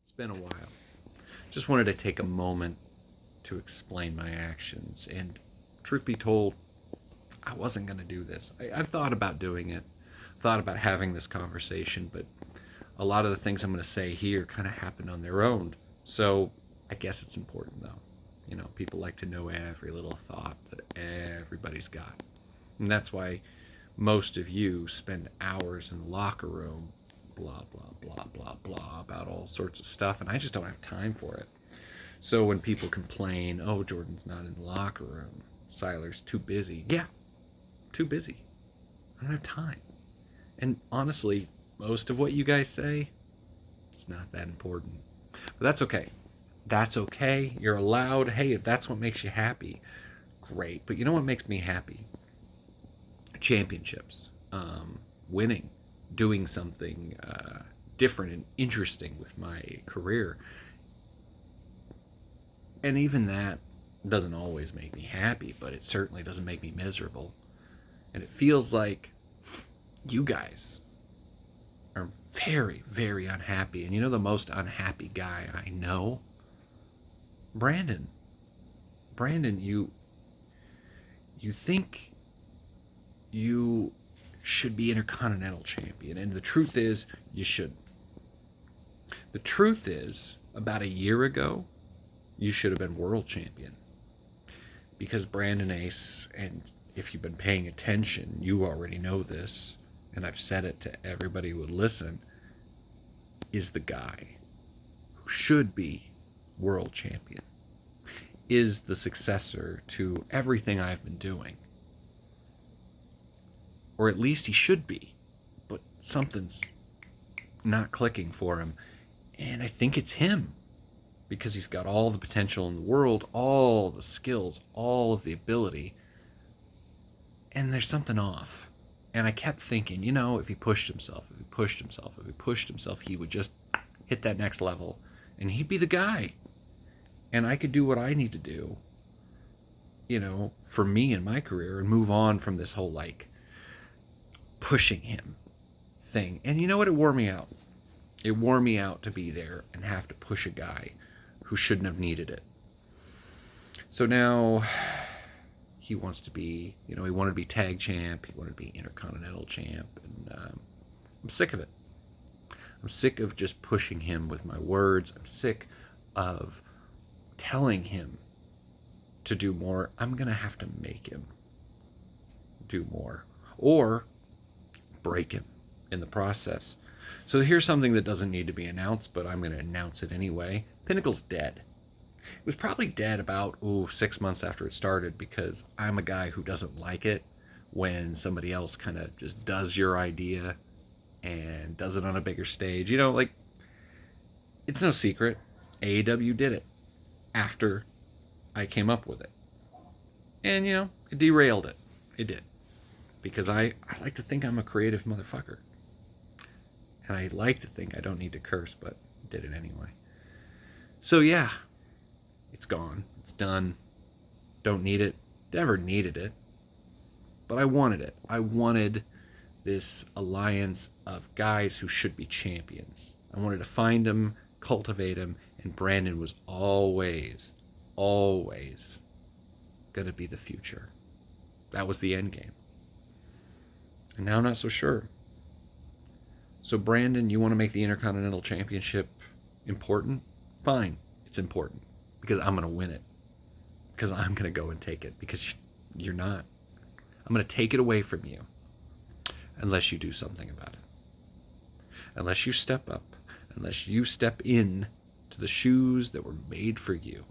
It's been a while. Just wanted to take a moment to explain my actions. And truth be told, I wasn't going to do this. I've thought about doing it, thought about having this conversation, but a lot of the things I'm going to say here kind of happened on their own. So I guess it's important, though. You know, people like to know every little thought that everybody's got. And that's why most of you spend hours in the locker room, blah, blah, blah, blah, blah, about all sorts of stuff. And I just don't have time for it. So when people complain, oh, Jordan's not in the locker room, Siler's too busy. Yeah, too busy. I don't have time. And honestly, most of what you guys say, it's not that important. But that's okay. That's okay. You're allowed. Hey, if that's what makes you happy, great. But you know what makes me happy? Championships, winning, doing something different and interesting with my career. And even that doesn't always make me happy, but it certainly doesn't make me miserable. And it feels like you guys are very, very unhappy. And you know the most unhappy guy I know? Brandon. Brandon, you think you should be Intercontinental Champion, and the truth is you shouldn't. The truth is, about a year ago, you should have been World Champion. Because Brandon Ace, and if you've been paying attention, you already know this, and I've said it to everybody who would listen, is the guy who should be World Champion, is the successor to everything I've been doing. Or at least he should be, but something's not clicking for him. And I think it's him because he's got all the potential in the world, all the skills, all of the ability, and there's something off. And I kept thinking, you know, if he pushed himself, if he pushed himself, if he pushed himself, he would just hit that next level and he'd be the guy. And I could do what I need to do, you know, for me in my career and move on from this whole like pushing him thing. And you know what? It wore me out. It wore me out to be there and have to push a guy who shouldn't have needed it. So now he wants to be, you know, he wanted to be tag champ, he wanted to be intercontinental champ, and I'm sick of it. I'm sick of just pushing him with my words. I'm sick of telling him to do more. I'm going to have to make him do more or break him in the process. So here's something that doesn't need to be announced, but I'm going to announce it anyway. Pinnacle's dead. It was probably dead about 6 months after it started because I'm a guy who doesn't like it when somebody else kind of just does your idea and does it on a bigger stage. You know, like, it's no secret. AEW did it after I came up with it. And, you know, it derailed it. It did. Because I like to think I'm a creative motherfucker. And I like to think I don't need to curse, but I did it anyway. So, yeah, it's gone. It's done. Don't need it. Never needed it. But I wanted it. I wanted this alliance of guys who should be champions. I wanted to find them, cultivate them, and Brandon was always, always going to be the future. That was the end game. And now I'm not so sure. So, Brandon, you want to make the Intercontinental Championship important? Fine, it's important because I'm going to win it. Because I'm going to go and take it. Because you're not. I'm going to take it away from you unless you do something about it. Unless you step up. Unless you step in to the shoes that were made for you.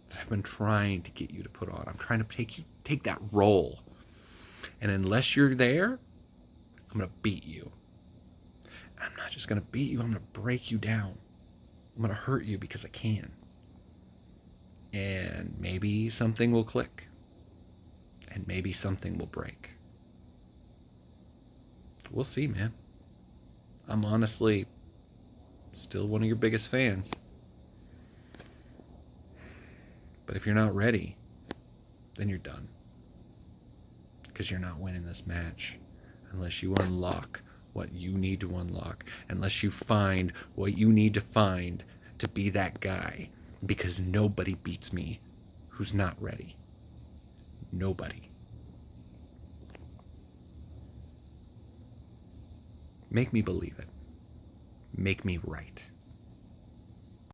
That I've been trying to get you to put on. I'm trying to take that role. And unless you're there, I'm going to beat you. I'm not just going to beat you, I'm going to break you down. I'm going to hurt you because I can. And maybe something will click. And maybe something will break. We'll see, man. I'm honestly still one of your biggest fans. But if you're not ready, then you're done. Because you're not winning this match unless you unlock what you need to unlock unless you find what you need to find to be that guy. Because nobody beats me who's not ready. Nobody. Make me believe it. Make me right.